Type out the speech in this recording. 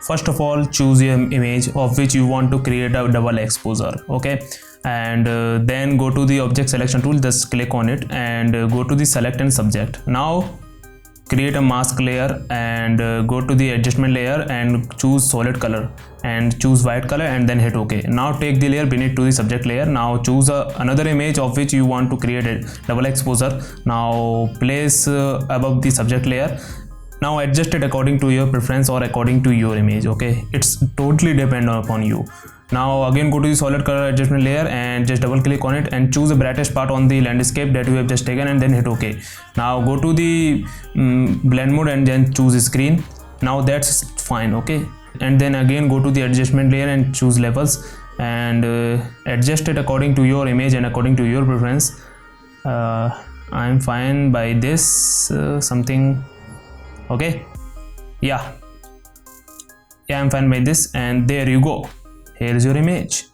first of all choose your image of which you want to create a double exposure. Okay, and then go to the object selection tool, just click on it and go to the select and subject. Now create a mask layer and go to the adjustment layer and choose solid color and choose white color and then hit OK. Now take the layer beneath to the subject layer. Now choose another image of which you want to create a double exposure. Now place above the subject layer. Now adjust it according to your preference or according to your image. Okay, it's totally dependent upon you. Now again go to the solid color adjustment layer and just double click on it and choose the brightest part on the landscape that you have just taken and then hit OK. Now go to the blend mode and then choose screen. Now that's fine. Okay, and then again go to the adjustment layer and choose levels and adjust it according to your image and according to your preference. I'm fine by this something. Okay, yeah, I'm fine by this, and there you go. Here is your image.